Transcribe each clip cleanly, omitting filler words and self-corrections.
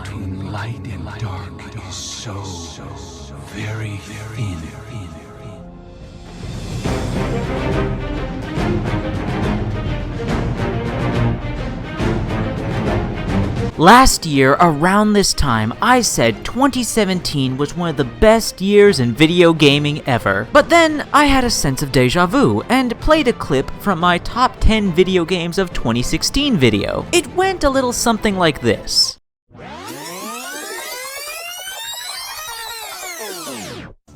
between light and dark is so very thin. Last year, around this time, I said 2017 was one of the best years in video gaming ever. But then, I had a sense of deja vu, and played a clip from my top 10 video games of 2016 video. It went a little something like this.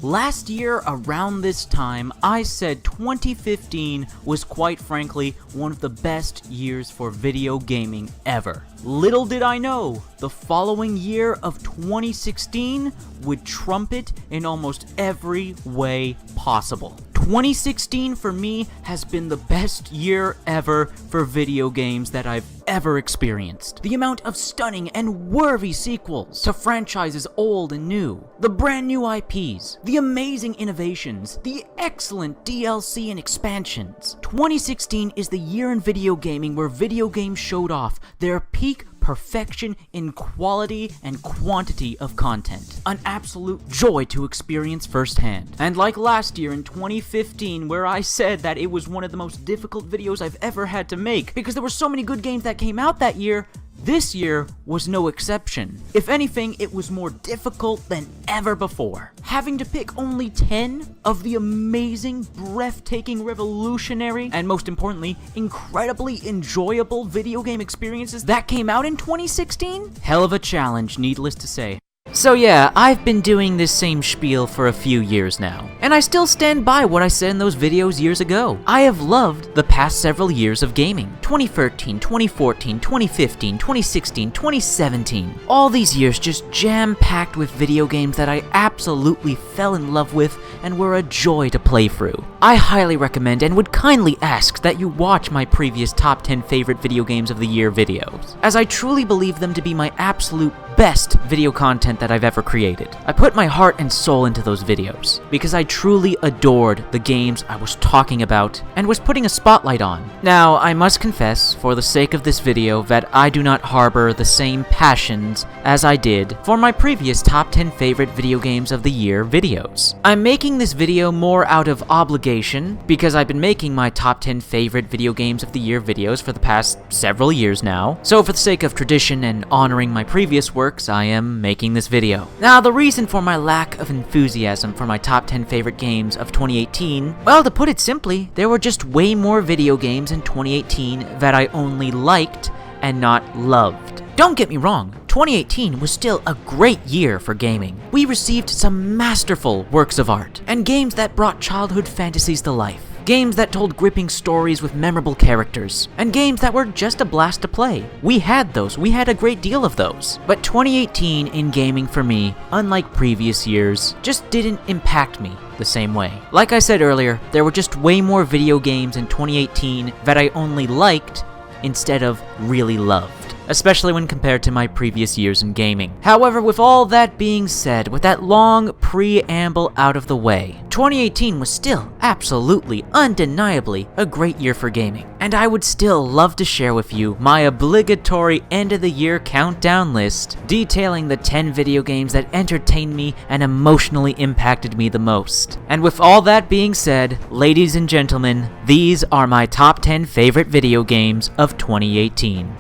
Last year, around this time, I said 2015 was quite frankly one of the best years for video gaming ever. Little did I know, the following year of 2016 would trump it in almost every way possible. 2016 for me has been the best year ever for video games that I've ever experienced. The amount of stunning and worthy sequels to franchises old and new, the brand new IPs, the amazing innovations, the excellent DLC and expansions. 2016 is the year in video gaming where video games showed off their peak perfection in quality and quantity of content. An absolute joy to experience firsthand. And like last year in 2015, where I said that it was one of the most difficult videos I've ever had to make because there were so many good games that came out that year, this year was no exception. If anything, it was more difficult than ever before. Having to pick only 10 of the amazing, breathtaking, revolutionary, and most importantly, incredibly enjoyable video game experiences that came out in 2016? Hell of a challenge, needless to say. So yeah, I've been doing this same spiel for a few years now, and I still stand by what I said in those videos years ago. I have loved the past several years of gaming. 2013, 2014, 2015, 2016, 2017. All these years just jam-packed with video games that I absolutely fell in love with and were a joy to play through. I highly recommend and would kindly ask that you watch my previous top 10 favorite video games of the year videos, as I truly believe them to be my absolute best video content that I've ever created. I put my heart and soul into those videos because I truly adored the games I was talking about and was putting a spotlight on. Now, I must confess, for the sake of this video, that I do not harbor the same passions as I did for my previous top 10 favorite video games of the year videos. I'm making this video more out of obligation because I've been making my top 10 favorite video games of the year videos for the past several years now. So for the sake of tradition and honoring my previous work, I am making this video. Now, the reason for my lack of enthusiasm for my top 10 favorite games of 2018, well, to put it simply, there were just way more video games in 2018 that I only liked and not loved. Don't get me wrong, 2018 was still a great year for gaming. We received some masterful works of art, and games that brought childhood fantasies to life. Games that told gripping stories with memorable characters, and games that were just a blast to play. We had those, we had a great deal of those. But 2018 in gaming for me, unlike previous years, just didn't impact me the same way. Like I said earlier, there were just way more video games in 2018 that I only liked instead of really loved, especially when compared to my previous years in gaming. However, with all that being said, with that long preamble out of the way, 2018 was still absolutely, undeniably a great year for gaming. And I would still love to share with you my obligatory end of the year countdown list, detailing the 10 video games that entertained me and emotionally impacted me the most. And with all that being said, ladies and gentlemen, these are my top 10 favorite video games of 2018.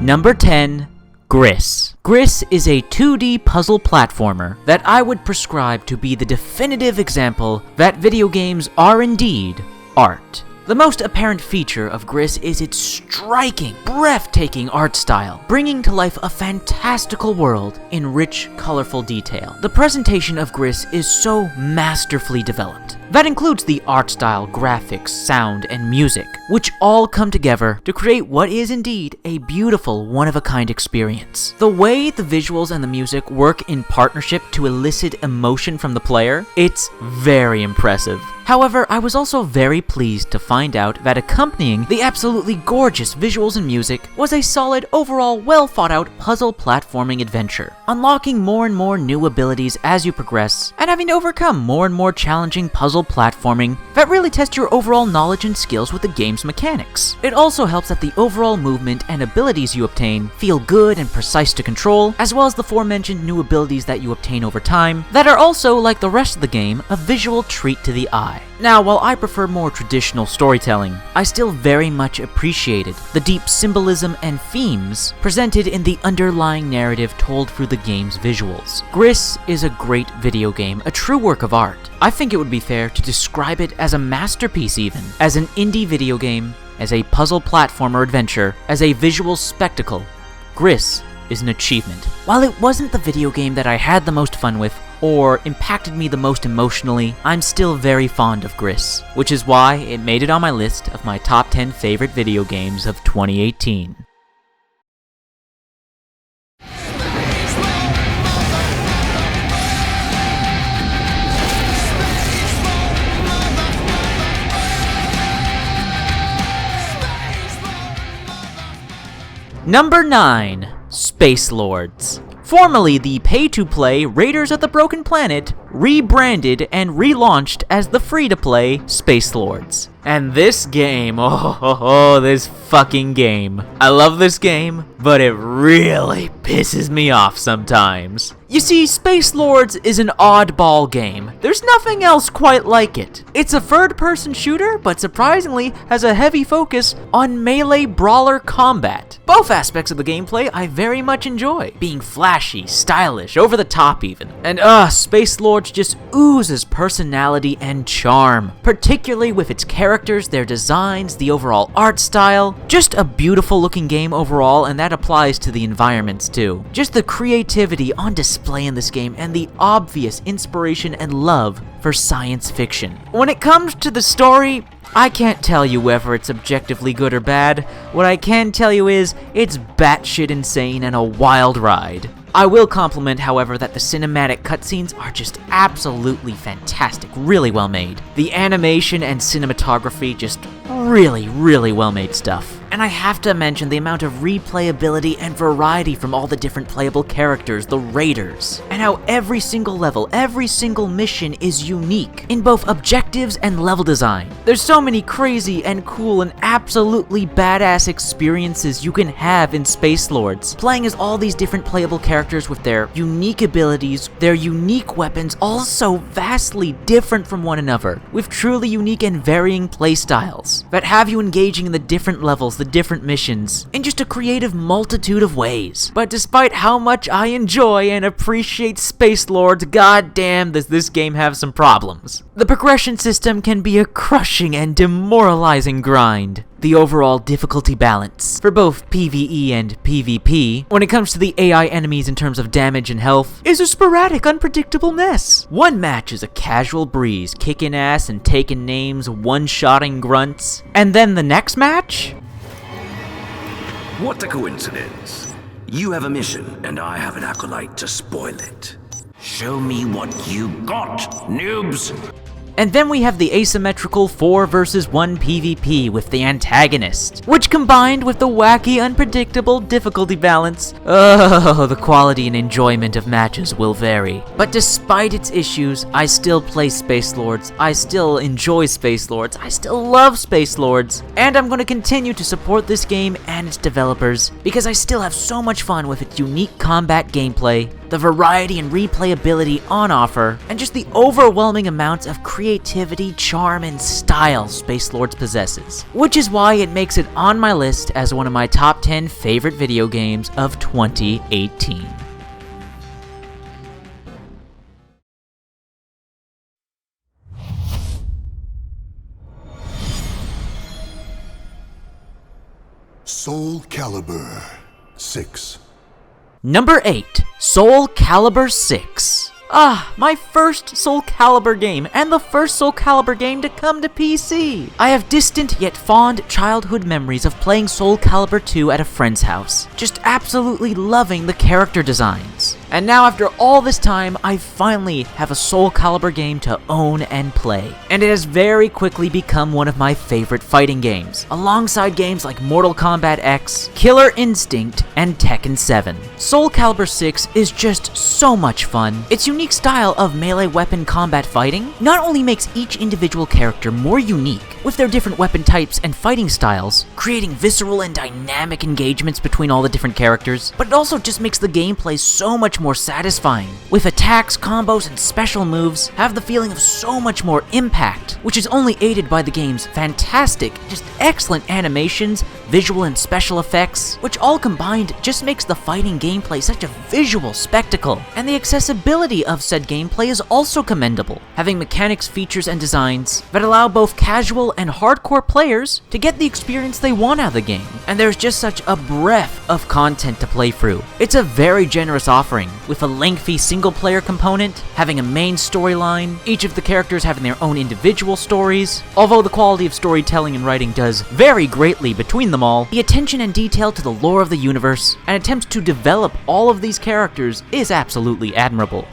Number 10, Gris. Gris is a 2D puzzle platformer that I would prescribe to be the definitive example that video games are indeed art. The most apparent feature of Gris is its striking, breathtaking art style, bringing to life a fantastical world in rich, colorful detail. The presentation of Gris is so masterfully developed. That includes the art style, graphics, sound, and music, which all come together to create what is indeed a beautiful, one-of-a-kind experience. The way the visuals and the music work in partnership to elicit emotion from the player, it's very impressive. However, I was also very pleased to find out that accompanying the absolutely gorgeous visuals and music was a solid, overall, well-thought-out puzzle platforming adventure, unlocking more and more new abilities as you progress, and having to overcome more and more challenging puzzle platforming that really test your overall knowledge and skills with the game's mechanics. It also helps that the overall movement and abilities you obtain feel good and precise to control, as well as the aforementioned new abilities that you obtain over time that are also, like the rest of the game, a visual treat to the eye. Now, while I prefer more traditional storytelling, I still very much appreciated the deep symbolism and themes presented in the underlying narrative told through the game's visuals. Gris is a great video game, a true work of art. I think it would be fair to describe it as a masterpiece even, as an indie video game, as a puzzle platformer adventure, as a visual spectacle. Gris is an achievement. While it wasn't the video game that I had the most fun with, or impacted me the most emotionally, I'm still very fond of Gris, which is why it made it on my list of my top 10 favorite video games of 2018. Number 9. Space Lords. Formerly the pay-to-play Raiders of the Broken Planet, rebranded and relaunched as the free-to-play Space Lords. And this game, this fucking game. I love this game, but it really pisses me off sometimes. You see, Space Lords is an oddball game. There's nothing else quite like it. It's a third-person shooter, but surprisingly has a heavy focus on melee brawler combat. Both aspects of the gameplay I very much enjoy, being flashy, stylish, over the top even. And Space Lords just oozes personality and charm, particularly with its characters, their designs, the overall art style. Just a beautiful looking game overall, and that applies to the environments too. Just the creativity on display in this game and the obvious inspiration and love for science fiction. When it comes to the story, I can't tell you whether it's objectively good or bad. What I can tell you is, it's batshit insane and a wild ride. I will compliment, however, that the cinematic cutscenes are just absolutely fantastic, really well made. The animation and cinematography, just really well made stuff. And I have to mention the amount of replayability and variety from all the different playable characters, the Raiders, and how every single level, every single mission is unique in both objectives and level design. There's so many crazy and cool and absolutely badass experiences you can have in Space Lords, playing as all these different playable characters with their unique abilities, their unique weapons, all so vastly different from one another, with truly unique and varying playstyles that have you engaging in the different levels, the different missions, in just a creative multitude of ways. But despite how much I enjoy and appreciate Space Lords, goddamn does this game have some problems. The progression system can be a crushing and demoralizing grind. The overall difficulty balance for both PvE and PvP, when it comes to the AI enemies in terms of damage and health, is a sporadic, unpredictable mess. One match is a casual breeze, kicking ass and taking names, one-shotting grunts, and then the next match? What a coincidence. You have a mission, and I have an acolyte to spoil it. Show me what you got, noobs! And then we have the asymmetrical 4 vs 1 PvP with the antagonist, which combined with the wacky, unpredictable difficulty balance, the quality and enjoyment of matches will vary. But despite its issues, I still play Space Lords, I still enjoy Space Lords, I still love Space Lords, and I'm going to continue to support this game and its developers, because I still have so much fun with its unique combat gameplay, the variety and replayability on offer, and just the overwhelming amounts of creativity, charm, and style Space Lords possesses. Which is why it makes it on my list as one of my top 10 favorite video games of 2018. Soul Calibur 6. Number 8, Soul Calibur 6. My first Soul Calibur game, and the first Soul Calibur game to come to PC. I have distant yet fond childhood memories of playing Soul Calibur 2 at a friend's house, just absolutely loving the character designs. And now after all this time, I finally have a Soul Calibur game to own and play. And it has very quickly become one of my favorite fighting games, alongside games like Mortal Kombat X, Killer Instinct, and Tekken 7. Soul Calibur 6 is just so much fun. Its unique style of melee weapon combat fighting not only makes each individual character more unique, with their different weapon types and fighting styles, creating visceral and dynamic engagements between all the different characters, but it also just makes the gameplay so much more satisfying, with attacks, combos, and special moves have the feeling of so much more impact, which is only aided by the game's fantastic, just excellent animations, visual and special effects, which all combined just makes the fighting gameplay such a visual spectacle. And the accessibility of said gameplay is also commendable, having mechanics, features, and designs that allow both casual and hardcore players to get the experience they want out of the game. And there's just such a breadth of content to play through. It's a very generous offering, with a lengthy single-player component, having a main storyline, each of the characters having their own individual stories. Although the quality of storytelling and writing does vary greatly between them all, the attention and detail to the lore of the universe and attempts to develop all of these characters is absolutely admirable.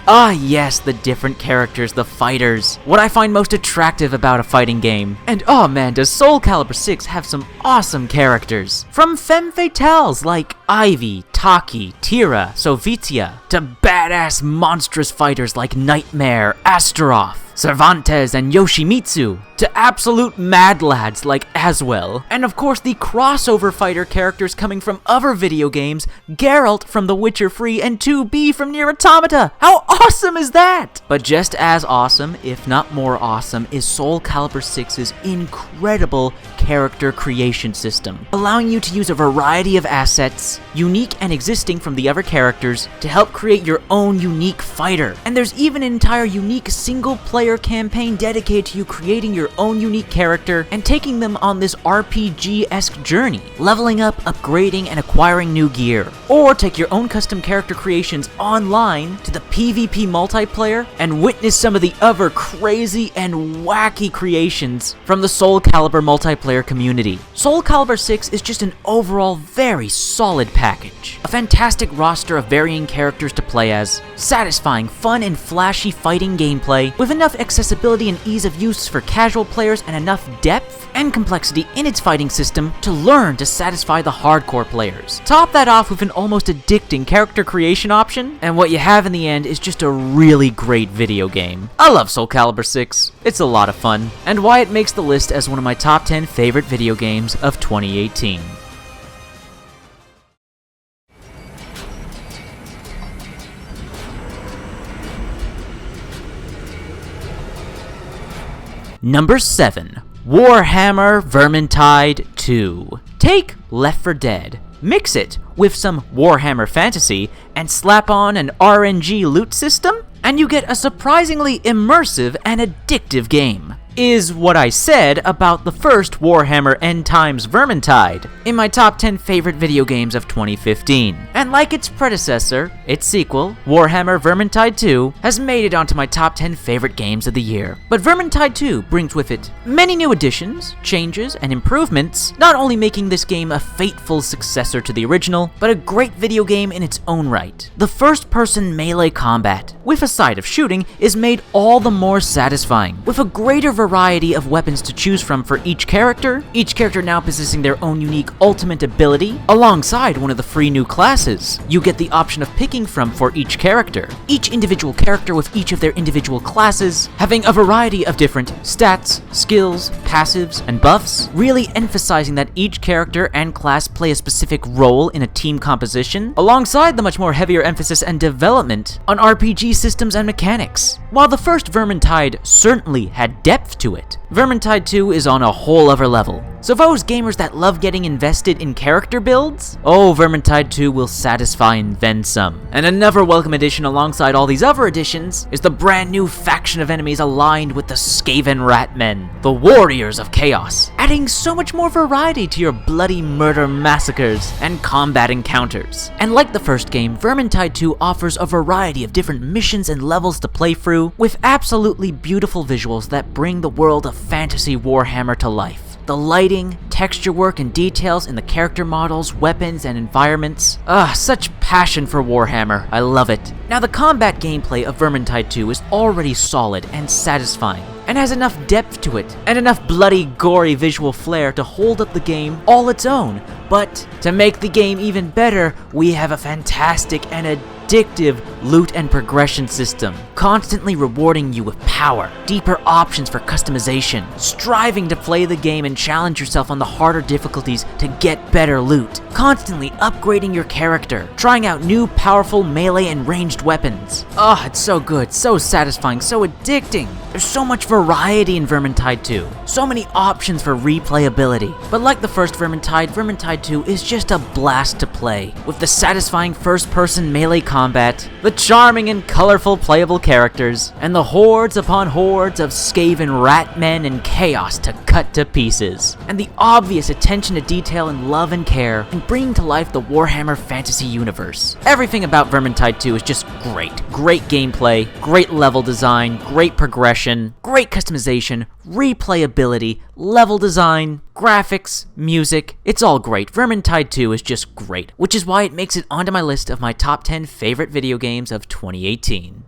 Yes, the different characters, the fighters, what I find most attractive about a fighting game. And oh man, does Soul Calibur 6 have some awesome characters. From femme fatales like Ivy, Taki, Tira, Sovitia, to badass monstrous fighters like Nightmare, Astaroth, Cervantes, and Yoshimitsu, to absolute mad lads like Aswell, and of course the crossover fighter characters coming from other video games, Geralt from The Witcher 3 and 2B from Nier Automata. How awesome is that? But just as awesome, if not more awesome, is Soul Calibur 6's incredible character creation system, allowing you to use a variety of assets, unique and existing from the other characters, to help create your own unique fighter. And there's even an entire unique single-player campaign dedicated to you creating your own unique character and taking them on this RPG-esque journey, leveling up, upgrading, and acquiring new gear. Or take your own custom character creations online to the PvP multiplayer and witness some of the other crazy and wacky creations from the Soul Calibur multiplayer community. Soul Calibur 6 is just an overall very solid package. A fantastic roster of varying characters to play as, satisfying, fun, and flashy fighting gameplay with enough accessibility and ease of use for casual players and enough depth and complexity in its fighting system to learn to satisfy the hardcore players. Top that off with an almost addicting character creation option, and what you have in the end is just a really great video game. I love Soul Calibur 6. It's a lot of fun, and why it makes the list as one of my top 10 favorite video games of 2018. Number 7, Warhammer Vermintide 2. Take Left 4 Dead, mix it with some Warhammer fantasy, and slap on an RNG loot system, and you get a surprisingly immersive and addictive game. Is what I said about the first Warhammer End Times Vermintide in my top 10 favorite video games of 2015. And like its predecessor, its sequel, Warhammer Vermintide 2, has made it onto my top 10 favorite games of the year. But Vermintide 2 brings with it many new additions, changes, and improvements, not only making this game a faithful successor to the original, but a great video game in its own right. The first-person melee combat, with a side of shooting, is made all the more satisfying, with a greater variety of weapons to choose from for each character now possessing their own unique ultimate ability, alongside one of the free new classes you get the option of picking from for each character. Each individual character with each of their individual classes having a variety of different stats, skills, passives, and buffs, really emphasizing that each character and class play a specific role in a team composition, alongside the much more heavier emphasis and development on RPG systems and mechanics. While the first Vermintide certainly had depth to it, Vermintide 2 is on a whole other level, So for those gamers that love getting invested in character builds, oh, Vermintide 2 will satisfy and then some. And another welcome addition alongside all these other additions is the brand new faction of enemies aligned with the Skaven Ratmen, the Warriors of Chaos, adding so much more variety to your bloody murder massacres and combat encounters. And like the first game, Vermintide 2 offers a variety of different missions and levels to play through, with absolutely beautiful visuals that bring the world of fantasy Warhammer to life. The lighting, texture work, and details in the character models, weapons, and environments. Such passion for Warhammer. I love it. Now, the combat gameplay of Vermintide 2 is already solid and satisfying, and has enough depth to it, and enough bloody, gory visual flair to hold up the game all its own. But to make the game even better, we have a fantastic and addictive loot and progression system, constantly rewarding you with power, deeper options for customization, striving to play the game and challenge yourself on the harder difficulties to get better loot, constantly upgrading your character, trying out new powerful melee and ranged weapons. It's so good, so satisfying, so addicting. There's so much variety in Vermintide 2, so many options for replayability. But like the first Vermintide, Vermintide 2 is just a blast to play, with the satisfying first-person melee combat, the charming and colorful playable characters, and the hordes upon hordes of Skaven Ratmen and chaos to cut to pieces, and the obvious attention to detail and love and care in bringing to life the Warhammer fantasy universe. Everything about Vermintide 2 is just great. Great gameplay, great level design, great progression, great customization, replayability, level design, graphics, music. It's all great. Vermintide 2 is just great, which is why it makes it onto my list of my top 10 favorite video games of 2018.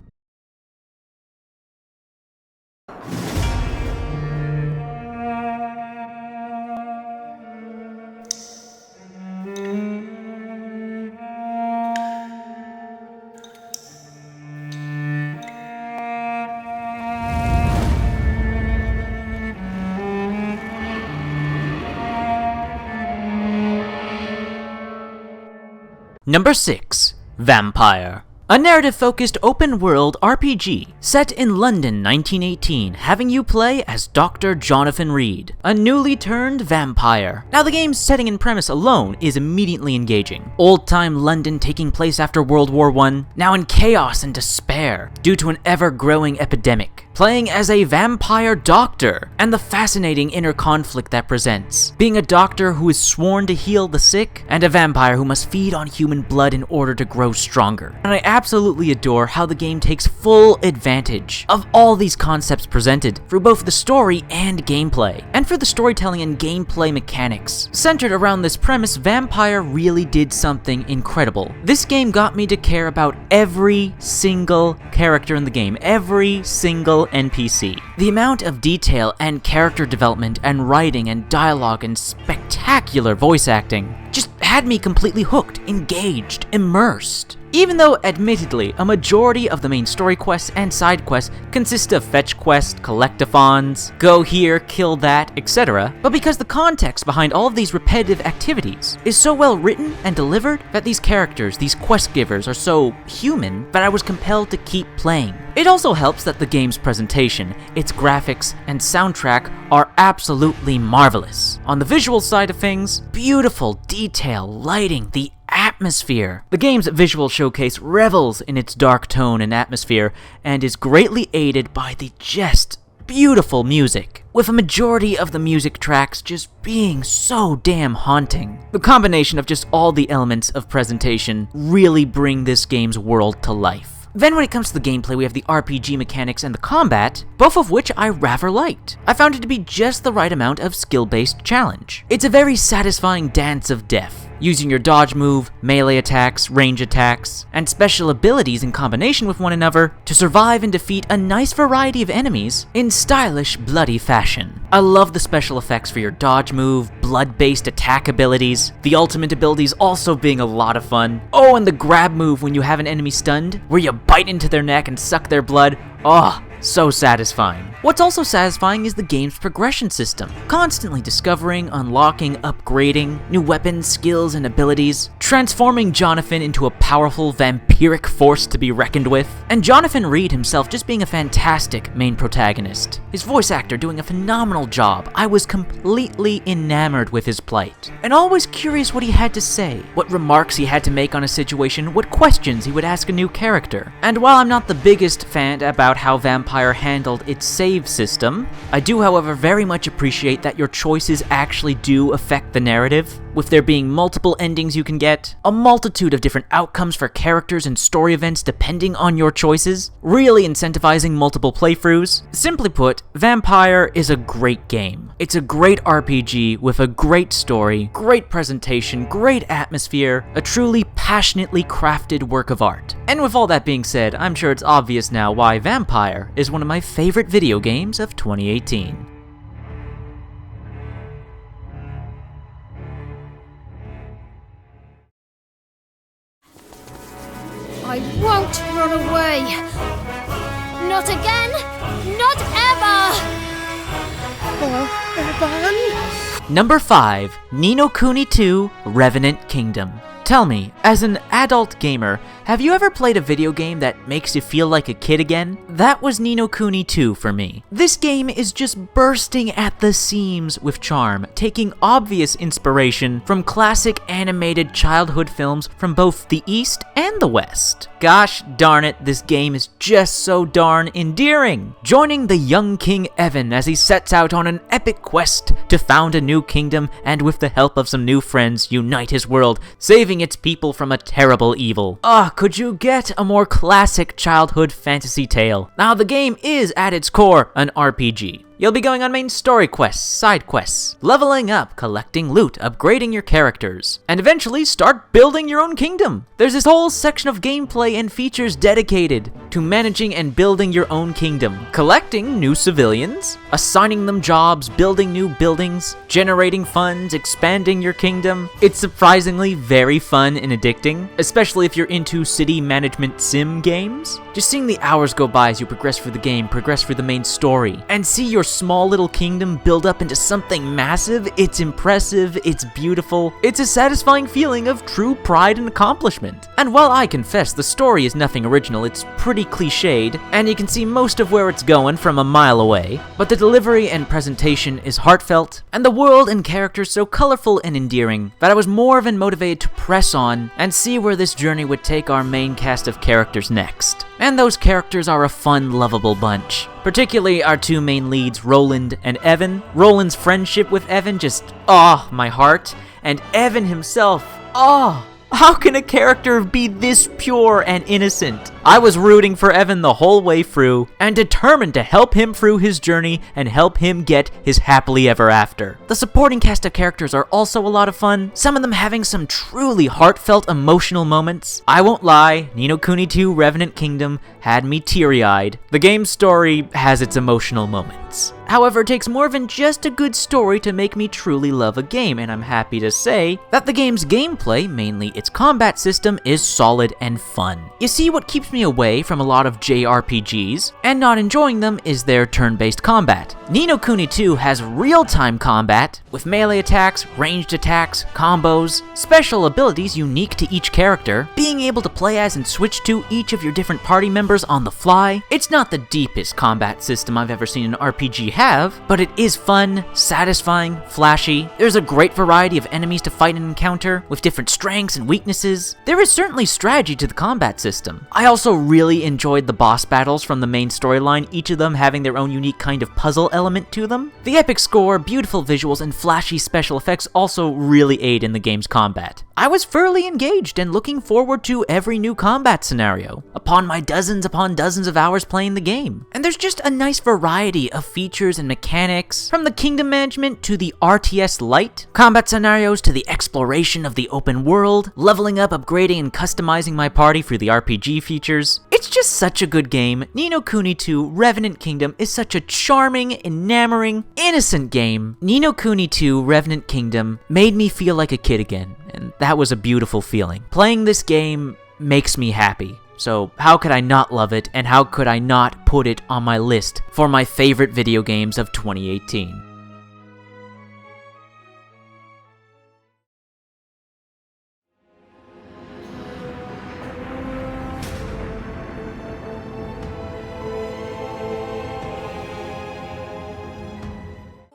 Number 6. Vampire. A narrative-focused open-world RPG set in London 1918, having you play as Dr. Jonathan Reed, a newly turned vampire. Now, the game's setting and premise alone is immediately engaging. Old-time London taking place after World War I, now in chaos and despair due to an ever-growing epidemic. Playing as a vampire doctor, and the fascinating inner conflict that presents. Being a doctor who is sworn to heal the sick, and a vampire who must feed on human blood in order to grow stronger. And I absolutely adore how the game takes full advantage of all these concepts presented through both the story and gameplay. And for the storytelling and gameplay mechanics centered around this premise, Vampire really did something incredible. This game got me to care about every single character in the game, every single NPC. The amount of detail and character development and writing and dialogue and spectacular voice acting just had me completely hooked, engaged, immersed. Even though, admittedly, a majority of the main story quests and side quests consist of fetch quests, collectathons, go here, kill that, etc., but because the context behind all of these repetitive activities is so well written and delivered that these characters, these quest givers, are so human that I was compelled to keep playing. It also helps that the game's presentation, its graphics, and soundtrack are absolutely marvelous. On the visual side of things, beautiful detail, lighting, the atmosphere. The game's visual showcase revels in its dark tone and atmosphere, and is greatly aided by the just beautiful music, with a majority of the music tracks just being so damn haunting. The combination of just all the elements of presentation really bring this game's world to life. Then when it comes to the gameplay, we have the RPG mechanics and the combat, both of which I rather liked. I found it to be just the right amount of skill-based challenge. It's a very satisfying dance of death, using your dodge move, melee attacks, range attacks, and special abilities in combination with one another to survive and defeat a nice variety of enemies in stylish, bloody fashion. I love the special effects for your dodge move, blood-based attack abilities, the ultimate abilities also being a lot of fun. Oh, and the grab move when you have an enemy stunned, where you bite into their neck and suck their blood. Oh, so satisfying. What's also satisfying is the game's progression system, constantly discovering, unlocking, upgrading new weapons, skills, and abilities, transforming Jonathan into a powerful vampiric force to be reckoned with, and Jonathan Reed himself just being a fantastic main protagonist. His voice actor doing a phenomenal job. I was completely enamored with his plight, and always curious what he had to say, what remarks he had to make on a situation, what questions he would ask a new character. And while I'm not the biggest fan about how Vampire handled its save system, I do, however, very much appreciate that your choices actually do affect the narrative, with there being multiple endings you can get, a multitude of different outcomes for characters and story events depending on your choices, really incentivizing multiple playthroughs. Simply put, Vampire is a great game. It's a great RPG with a great story, great presentation, great atmosphere, a truly passionately crafted work of art. And with all that being said, I'm sure it's obvious now why Vampire is one of my favorite video games of 2018. I won't run away! Not again! Not ever! Number 5, Ninokuni 2 Revenant Kingdom. Tell me, as an adult gamer, have you ever played a video game that makes you feel like a kid again? That was Ninokuni 2 for me. This game is just bursting at the seams with charm, taking obvious inspiration from classic animated childhood films from both the East and the West. Gosh darn it, this game is just so darn endearing. Joining the young King Evan as he sets out on an epic quest to found a new kingdom and with the help of some new friends unite his world, saving its people from a terrible evil. Could you get a more classic childhood fantasy tale? Now, the game is at its core an RPG. You'll be going on main story quests, side quests, leveling up, collecting loot, upgrading your characters, and eventually start building your own kingdom. There's this whole section of gameplay and features dedicated to managing and building your own kingdom, collecting new civilians, assigning them jobs, building new buildings, generating funds, expanding your kingdom. It's surprisingly very fun and addicting, especially if you're into city management sim games. Just seeing the hours go by as you progress through the game, progress through the main story, and see your small little kingdom build up into something massive, it's impressive, it's beautiful, it's a satisfying feeling of true pride and accomplishment. And while I confess the story is nothing original, it's pretty cliched, and you can see most of where it's going from a mile away, but the delivery and presentation is heartfelt, and the world and characters so colorful and endearing that I was more than motivated to press on and see where this journey would take our main cast of characters next. And those characters are a fun, lovable bunch. Particularly our two main leads, Roland and Evan. Roland's friendship with Evan just, my heart. And Evan himself, how can a character be this pure and innocent? I was rooting for Evan the whole way through, and determined to help him through his journey and help him get his happily ever after. The supporting cast of characters are also a lot of fun, some of them having some truly heartfelt emotional moments. I won't lie, Ninokuni 2 Revenant Kingdom had me teary-eyed. The game's story has its emotional moments. However, it takes more than just a good story to make me truly love a game, and I'm happy to say that the game's gameplay, mainly its combat system, is solid and fun. You see, what keeps me away from a lot of JRPGs and not enjoying them is their turn-based combat. Ninokuni 2 has real-time combat with melee attacks, ranged attacks, combos, special abilities unique to each character, being able to play as and switch to each of your different party members on the fly. It's not the deepest combat system I've ever seen an RPG have, but it is fun, satisfying, flashy. There's a great variety of enemies to fight and encounter with different strengths and weaknesses. There is certainly strategy to the combat system. I also really enjoyed the boss battles from the main storyline, each of them having their own unique kind of puzzle element to them. The epic score, beautiful visuals, and flashy special effects also really aid in the game's combat. I was thoroughly engaged and looking forward to every new combat scenario upon my dozens upon dozens of hours playing the game. And there's just a nice variety of features and mechanics, from the kingdom management to the RTS Lite, combat scenarios to the exploration of the open world, leveling up, upgrading, and customizing my party through the RPG features. It's just such a good game. Ninokuni 2 Revenant Kingdom is such a charming, enamoring, innocent game. Ninokuni 2 Revenant Kingdom made me feel like a kid again, and that was a beautiful feeling. Playing this game makes me happy. so how could I not love it, and how could I not put it on my list for my favorite video games of 2018?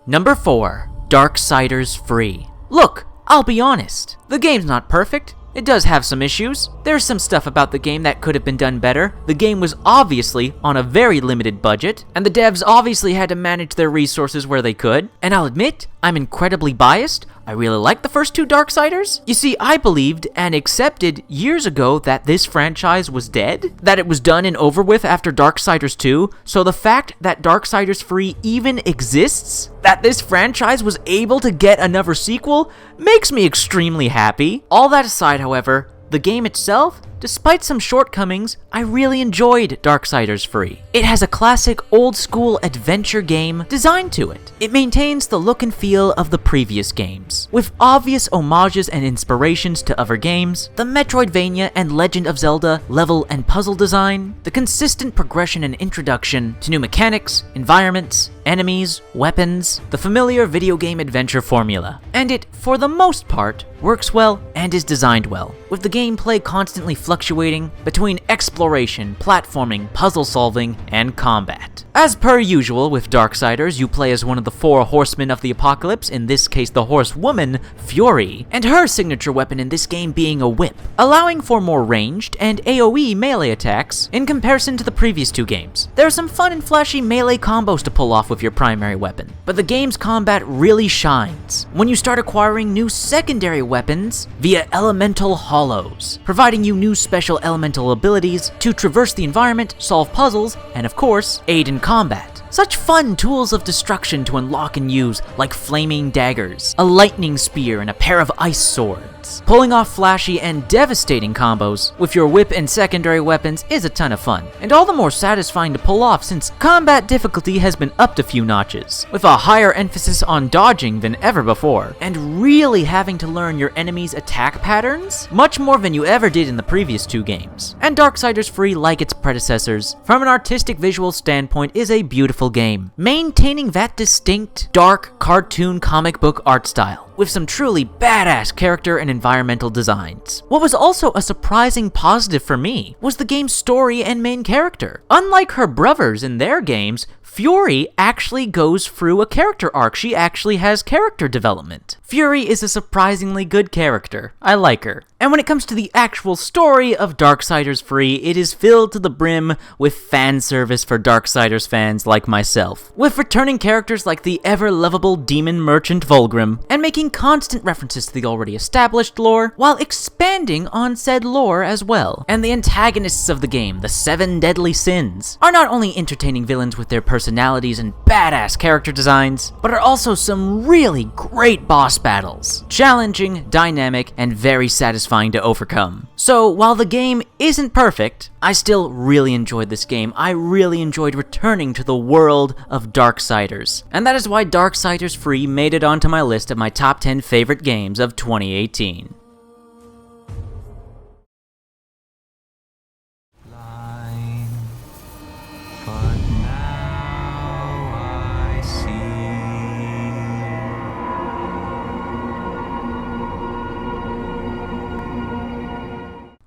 Number 4, Darksiders Free. Look, I'll be honest, the game's not perfect. It does have some issues. There's some stuff about the game that could have been done better. The game was obviously on a very limited budget, and the devs obviously had to manage their resources where they could. And I'll admit, I'm incredibly biased. I really like the first two Darksiders. You see, I believed and accepted years ago that this franchise was dead, that it was done and over with after Darksiders 2, so the fact that Darksiders Free even exists, that this franchise was able to get another sequel, makes me extremely happy. All that aside, however, the game itself, despite some shortcomings, I really enjoyed Darksiders Free. It has a classic old-school adventure game designed to it. It maintains the look and feel of the previous games, with obvious homages and inspirations to other games, the Metroidvania and Legend of Zelda level and puzzle design, the consistent progression and introduction to new mechanics, environments, enemies, weapons, the familiar video game adventure formula. And it, for the most part, works well and is designed well, with the gameplay constantly fluctuating between exploration, platforming, puzzle solving, and combat. As per usual with Darksiders, you play as one of the 4 horsemen of the apocalypse, in this case the horsewoman, Fury, and her signature weapon in this game being a whip, allowing for more ranged and AoE melee attacks in comparison to the previous 2 games. There are some fun and flashy melee combos to pull off with your primary weapon, but the game's combat really shines when you start acquiring new secondary weapons via elemental hollows, providing you new special elemental abilities to traverse the environment, solve puzzles, and of course, aid in combat. Such fun tools of destruction to unlock and use, like flaming daggers, a lightning spear, and a pair of ice swords. Pulling off flashy and devastating combos with your whip and secondary weapons is a ton of fun, and all the more satisfying to pull off since combat difficulty has been upped a few notches, with a higher emphasis on dodging than ever before, and really having to learn your enemy's attack patterns, much more than you ever did in the previous 2 games. And Darksiders Free, like its predecessors, from an artistic visual standpoint is a beautiful game, maintaining that distinct, dark, cartoon comic book art style, with some truly badass character and environmental designs. What was also a surprising positive for me was the game's story and main character. Unlike her brothers in their games, Fury actually goes through a character arc. She actually has character development. Fury is a surprisingly good character. I like her. And when it comes to the actual story of Darksiders Free, it is filled to the brim with fan service for Darksiders fans like myself, with returning characters like the ever-lovable demon merchant Vulgrim, and making constant references to the already established lore, while expanding on said lore as well. And the antagonists of the game, the 7 deadly sins, are not only entertaining villains with their personalities and badass character designs, but are also some really great boss battles. Challenging, dynamic, and very satisfying to overcome. So while the game isn't perfect, I still really enjoyed this game. I really enjoyed returning to the world of Darksiders. And that is why Darksiders Free made it onto my list of my top 10 favorite games of 2018.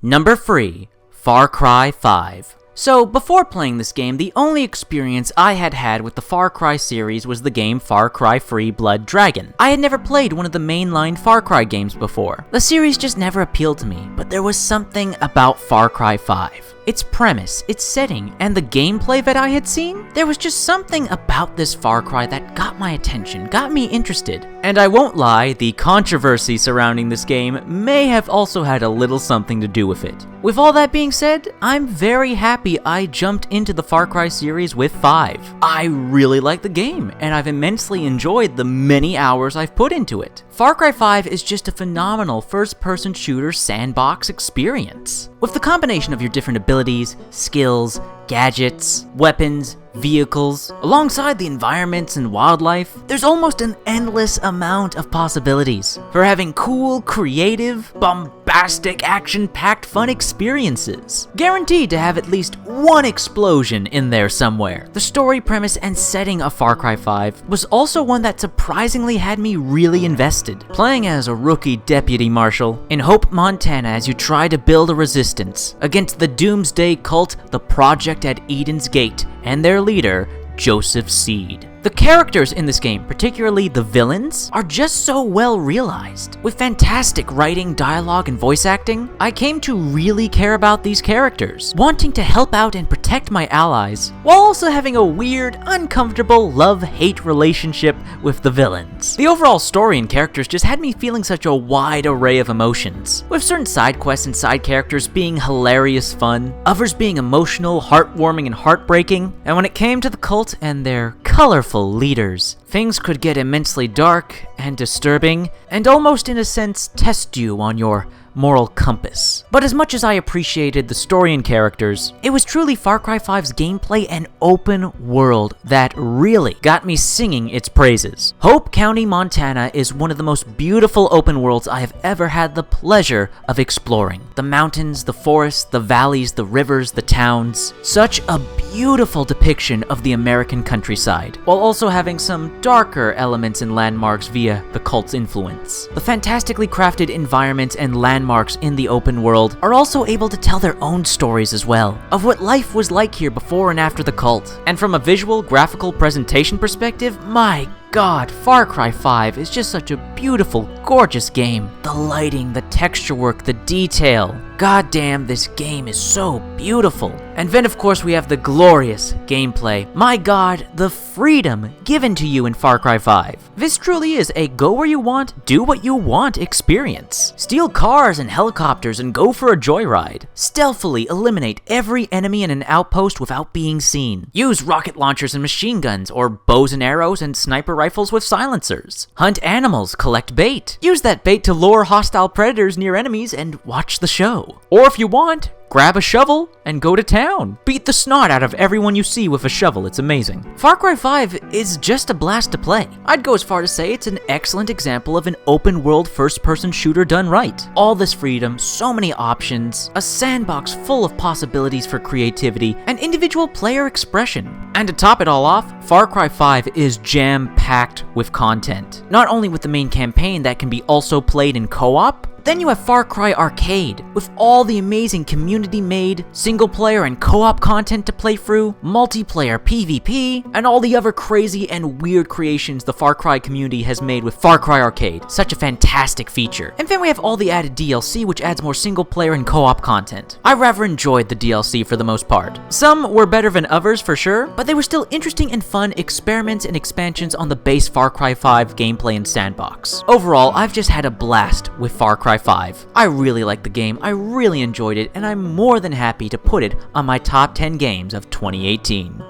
Number 3, Far Cry 5. So, before playing this game, the only experience I had had with the Far Cry series was the game Far Cry Free Blood Dragon. I had never played one of the mainline Far Cry games before. The series just never appealed to me, but there was something about Far Cry 5. Its premise, its setting, and the gameplay that I had seen, there was just something about this Far Cry that got my attention, got me interested. And I won't lie, the controversy surrounding this game may have also had a little something to do with it. With all that being said, I'm very happy I jumped into the Far Cry series with 5. I really like the game, and I've immensely enjoyed the many hours I've put into it. Far Cry 5 is just a phenomenal first-person shooter sandbox experience. With the combination of your different abilities, skills, gadgets, weapons, vehicles, alongside the environments and wildlife, there's almost an endless amount of possibilities for having cool, creative, bombastic bombastic, action-packed fun experiences. Guaranteed to have at least one explosion in there somewhere. The story premise and setting of Far Cry 5 was also one that surprisingly had me really invested. Playing as a rookie deputy marshal in Hope, Montana as you try to build a resistance against the doomsday cult, the Project at Eden's Gate, and their leader, Joseph Seed. The characters in this game, particularly the villains, are just so well realized. With fantastic writing, dialogue, and voice acting, I came to really care about these characters, wanting to help out and protect my allies, while also having a weird, uncomfortable love-hate relationship with the villains. The overall story and characters just had me feeling such a wide array of emotions, with certain side quests and side characters being hilarious fun, others being emotional, heartwarming, and heartbreaking, and when it came to the cult and their colorful leaders, things could get immensely dark and disturbing, and almost in a sense test you on your moral compass. But as much as I appreciated the story and characters, it was truly Far Cry 5's gameplay and open world that really got me singing its praises. Hope County, Montana is one of the most beautiful open worlds I have ever had the pleasure of exploring. The mountains, the forests, the valleys, the rivers, the towns. Such a beautiful depiction of the American countryside, while also having some darker elements and landmarks via the cult's influence. The fantastically crafted environments and landmarks in the open world are also able to tell their own stories as well, of what life was like here before and after the cult. And from a visual, graphical presentation perspective, my God, Far Cry 5 is just such a beautiful, gorgeous game. The lighting, the texture work, the detail. God damn, this game is so beautiful. And then of course we have the glorious gameplay. My God, the freedom given to you in Far Cry 5. This truly is a go where you want, do what you want experience. Steal cars and helicopters and go for a joyride. Stealthily eliminate every enemy in an outpost without being seen. Use rocket launchers and machine guns, or bows and arrows and sniper rifles with silencers. Hunt animals, collect bait. Use that bait to lure hostile predators near enemies and watch the show. Or if you want, grab a shovel and go to town. Beat the snot out of everyone you see with a shovel, it's amazing. Far Cry 5 is just a blast to play. I'd go as far to say it's an excellent example of an open world first-person shooter done right. All this freedom, so many options, a sandbox full of possibilities for creativity and individual player expression. And to top it all off, Far Cry 5 is jam-packed with content. Not only with the main campaign that can be also played in co-op, then you have Far Cry Arcade, with all the amazing community-made, single-player and co-op content to play through, multiplayer PvP, and all the other crazy and weird creations the Far Cry community has made with Far Cry Arcade. Such a fantastic feature. And then we have all the added DLC, which adds more single-player and co-op content. I rather enjoyed the DLC for the most part. Some were better than others for sure, but they were still interesting and fun experiments and expansions on the base Far Cry 5 gameplay and sandbox. Overall, I've just had a blast with Far Cry 5. I really like the game, I really enjoyed it, and I'm more than happy to put it on my top 10 games of 2018.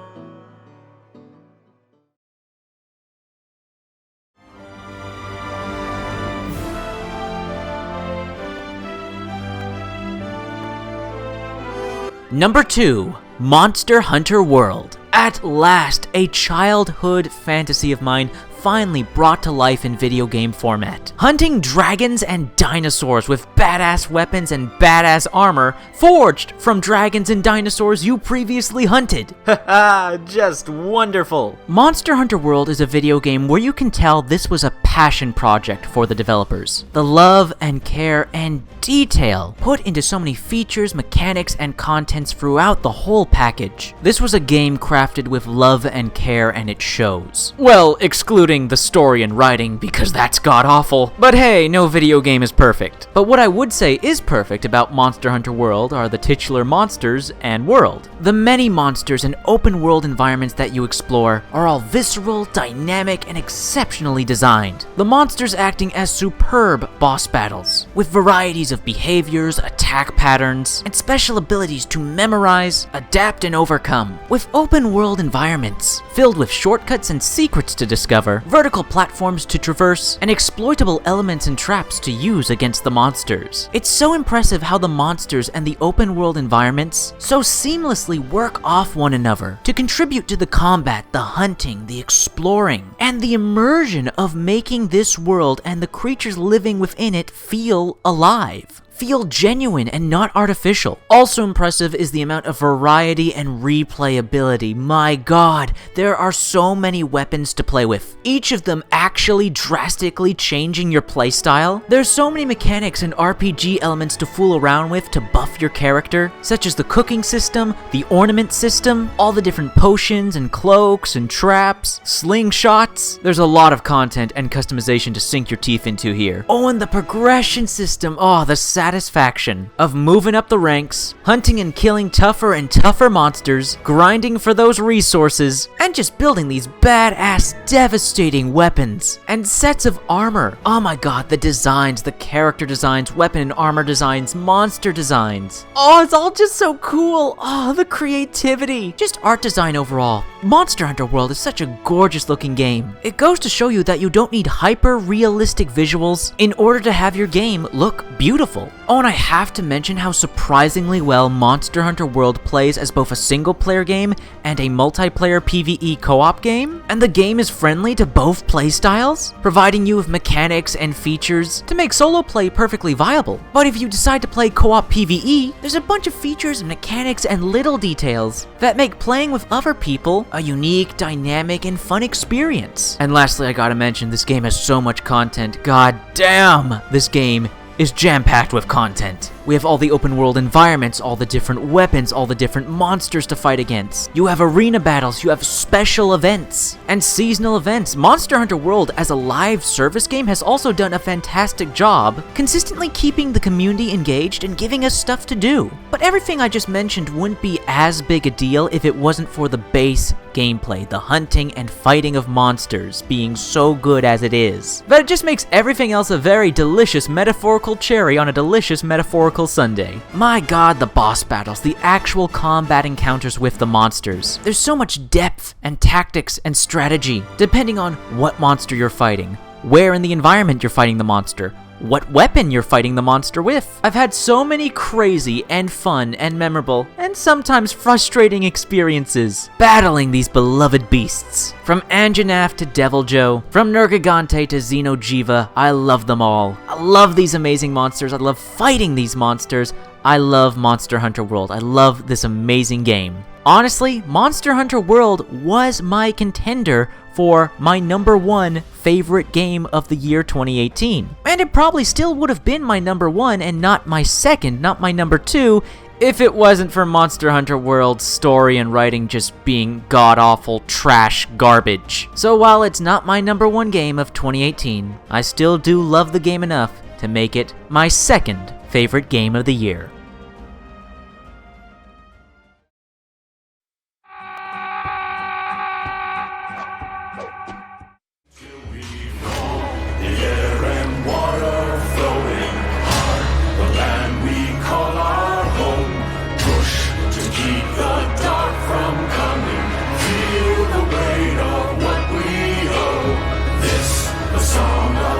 Number 2, Monster Hunter World. At last, a childhood fantasy of mine finally brought to life in video game format. Hunting dragons and dinosaurs with badass weapons and badass armor forged from dragons and dinosaurs you previously hunted. Haha, just wonderful. Monster Hunter World is a video game where you can tell this was a passion project for the developers. The love and care and detail put into so many features, mechanics, and contents throughout the whole package. This was a game crafted with love and care, and it shows. Well, excluding the story and writing, because that's god-awful. But hey, no video game is perfect. But what I would say is perfect about Monster Hunter World are the titular monsters and world. The many monsters and open world environments that you explore are all visceral, dynamic, and exceptionally designed. The monsters acting as superb boss battles, with varieties of behaviors, attack patterns, and special abilities to memorize, adapt, and overcome. With open world environments filled with shortcuts and secrets to discover, vertical platforms to traverse, and exploitable elements and traps to use against the monsters. It's so impressive how the monsters and the open world environments so seamlessly work off one another to contribute to the combat, the hunting, the exploring, and the immersion of making this world and the creatures living within it feel alive. feel genuine and not artificial. Also impressive is the amount of variety and replayability. My god, there are so many weapons to play with, each of them actually drastically changing your playstyle. There's so many mechanics and RPG elements to fool around with to buff your character, such as the cooking system, the ornament system, all the different potions and cloaks and traps, slingshots. There's a lot of content and customization to sink your teeth into here. Oh, and the progression system. Oh, the satisfaction of moving up the ranks, hunting and killing tougher and tougher monsters, grinding for those resources, and just building these badass, devastating weapons and sets of armor. Oh my god, the designs, the character designs, weapon and armor designs, monster designs. Oh, it's all just so cool. Oh, the creativity. Just art design overall. Monster Hunter World is such a gorgeous looking game. It goes to show you that you don't need hyper-realistic visuals in order to have your game look beautiful. Oh, and I have to mention how surprisingly well Monster Hunter World plays as both a single-player game and a multiplayer PvE co-op game. And the game is friendly to both playstyles, providing you with mechanics and features to make solo play perfectly viable. But if you decide to play co-op PvE, there's a bunch of features and mechanics and little details that make playing with other people a unique, dynamic, and fun experience. And lastly, I gotta mention, this game has so much content. God damn, this game is jam-packed with content. We have all the open world environments, all the different weapons, all the different monsters to fight against. You have arena battles, you have special events, and seasonal events. Monster Hunter World as a live service game has also done a fantastic job consistently keeping the community engaged and giving us stuff to do. But everything I just mentioned wouldn't be as big a deal if it wasn't for the base gameplay, the hunting and fighting of monsters being so good as it is. But it just makes everything else a very delicious metaphorical cherry on a delicious metaphorical sundae. My god, the boss battles, the actual combat encounters with the monsters. There's so much depth and tactics and strategy, depending on what monster you're fighting, where in the environment you're fighting the monster, what weapon you're fighting the monster with. I've had so many crazy and fun and memorable and sometimes frustrating experiences battling these beloved beasts. From Anjanath to Deviljho, from Nergigante to Xeno'jiiva, I love them all. I love these amazing monsters. I love fighting these monsters. I love Monster Hunter World. I love this amazing game. Honestly, Monster Hunter World was my contender for my #1 favorite game of the year 2018. And it probably still would have been my #1 and not my second, not my #2, if it wasn't for Monster Hunter World's story and writing just being god-awful trash garbage. So while it's not my #1 game of 2018, I still do love the game enough to make it my second favorite game of the year.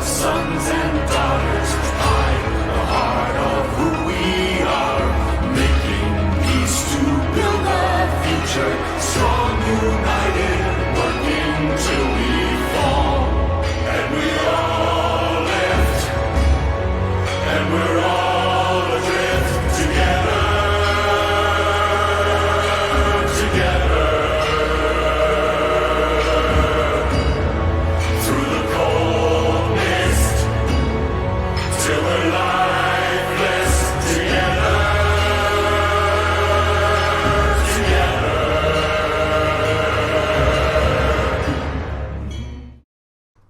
Sons and daughters, I, the heart of who we are, making peace to build a future, strong, united, working till we fall, and we all lift, and we're all adrift together, through the cold mist, till we're lifeless together.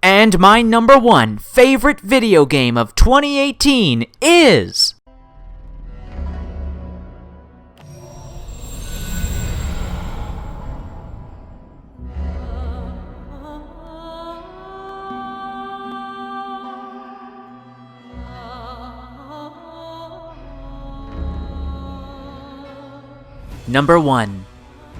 And my #1 favorite video game of 2018 is... #1,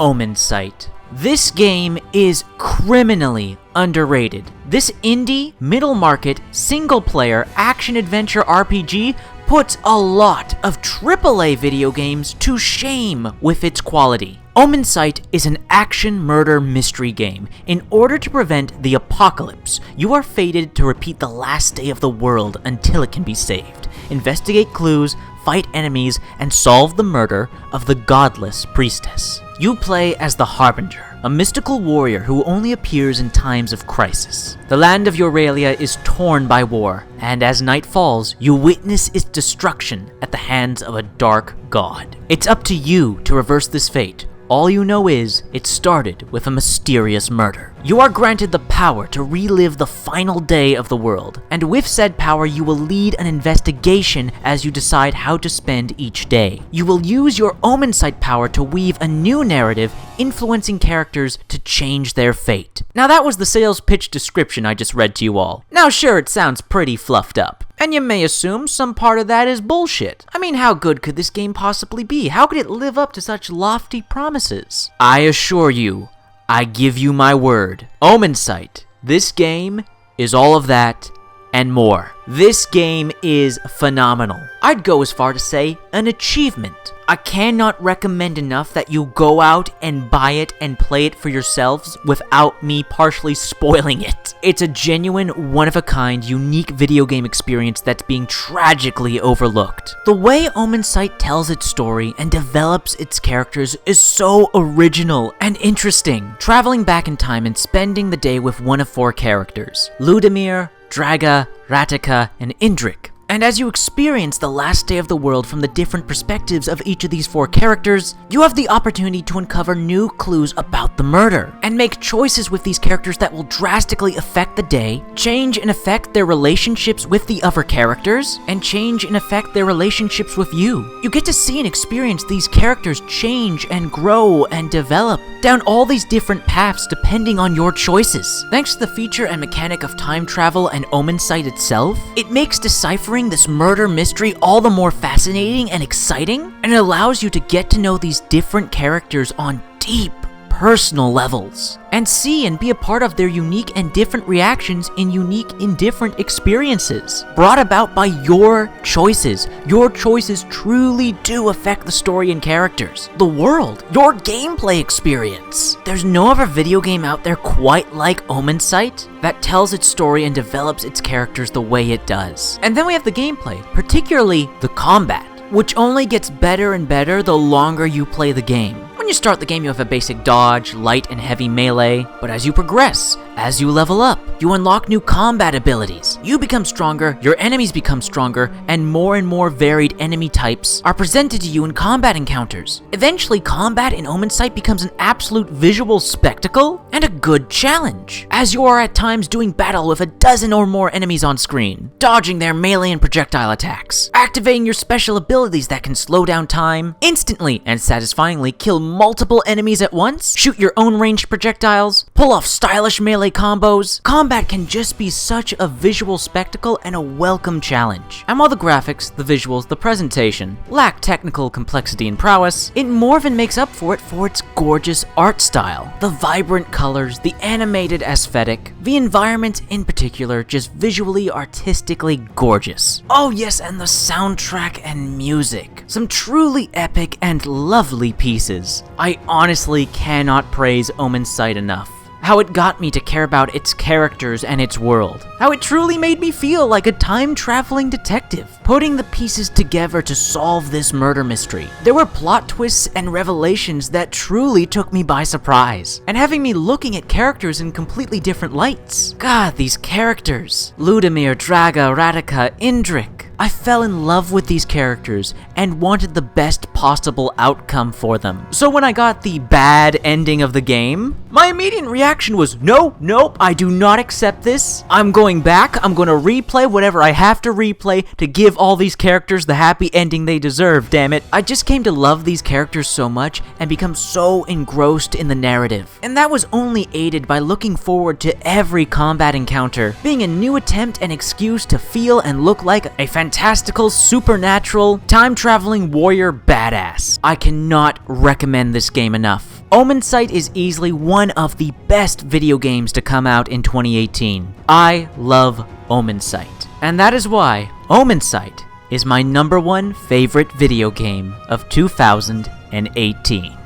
Omen Sight. This game is criminally underrated. This indie, middle-market, single-player, action-adventure RPG puts a lot of AAA video games to shame with its quality. Omen Sight is an action murder mystery game. In order to prevent the apocalypse, you are fated to repeat the last day of the world until it can be saved. investigate clues, fight enemies, and solve the murder of the godless priestess. You play as the Harbinger, a mystical warrior who only appears in times of crisis. The land of Euralia is torn by war, and as night falls, you witness its destruction at the hands of a dark god. It's up to you to reverse this fate. All you know is, it started with a mysterious murder. You are granted the power to relive the final day of the world, and with said power you will lead an investigation as you decide how to spend each day. You will use your Omen Sight power to weave a new narrative, influencing characters to change their fate. Now that was the sales pitch description I just read to you all. Now sure, it sounds pretty fluffed up. And you may assume some part of that is bullshit. I mean, how good could this game possibly be? How could it live up to such lofty promises? I assure you, I give you my word, Omen Sight, this game is all of that and more. This game is phenomenal. I'd go as far to say an achievement. I cannot recommend enough that you go out and buy it and play it for yourselves without me partially spoiling it. It's a genuine, one-of-a-kind, unique video game experience that's being tragically overlooked. The way Omen Sight tells its story and develops its characters is so original and interesting. Traveling back in time and spending the day with one of 4 characters, Ludimir, Draga, Ratika, and Indrik. And as you experience the last day of the world from the different perspectives of each of these 4 characters, you have the opportunity to uncover new clues about the murder, and make choices with these characters that will drastically affect the day, change and affect their relationships with the other characters, and change and affect their relationships with you. You get to see and experience these characters change and grow and develop down all these different paths depending on your choices. Thanks to the feature and mechanic of time travel and Omen Sight itself, it makes deciphering this murder mystery all the more fascinating and exciting, and it allows you to get to know these different characters on deep, personal levels, and see and be a part of their unique and different reactions in unique and different experiences, brought about by your choices. Your choices truly do affect the story and characters, the world, your gameplay experience. There's no other video game out there quite like Omen Sight that tells its story and develops its characters the way it does. And then we have the gameplay, particularly the combat, which only gets better and better the longer you play the game. When you start the game, you have a basic dodge, light and heavy melee, but as you progress, as you level up, you unlock new combat abilities. You become stronger, your enemies become stronger, and more varied enemy types are presented to you in combat encounters. Eventually, combat in Omen Sight becomes an absolute visual spectacle and a good challenge, as you are at times doing battle with a dozen or more enemies on screen, dodging their melee and projectile attacks, activating your special abilities that can slow down time, instantly and satisfyingly kill multiple enemies at once, shoot your own ranged projectiles, pull off stylish melee combos. Combat can just be such a visual spectacle and a welcome challenge. And while the graphics, the visuals, the presentation lack technical complexity and prowess, it more than makes up for it for its gorgeous art style. The vibrant colors, the animated aesthetic, the environment in particular, just visually, artistically gorgeous. Oh yes, and the soundtrack and music. Some truly epic and lovely pieces. I honestly cannot praise Omen Sight enough. How it got me to care about its characters and its world. How it truly made me feel like a time-traveling detective, putting the pieces together to solve this murder mystery. There were plot twists and revelations that truly took me by surprise, and having me looking at characters in completely different lights. God, these characters. Ludimir, Draga, Ratika, Indrik. I fell in love with these characters and wanted the best possible outcome for them. So when I got the bad ending of the game, my immediate reaction was, nope, I do not accept this. I'm going back, I'm gonna replay whatever I have to replay to give all these characters the happy ending they deserve, damn it. I just came to love these characters so much and become so engrossed in the narrative. And that was only aided by looking forward to every combat encounter, being a new attempt and excuse to feel and look like a fantastical, supernatural, time-traveling warrior badass. I cannot recommend this game enough. Omen Sight is easily one of the best video games to come out in 2018. I love Omen Sight, and that is why Omen Sight is my #1 favorite video game of 2018.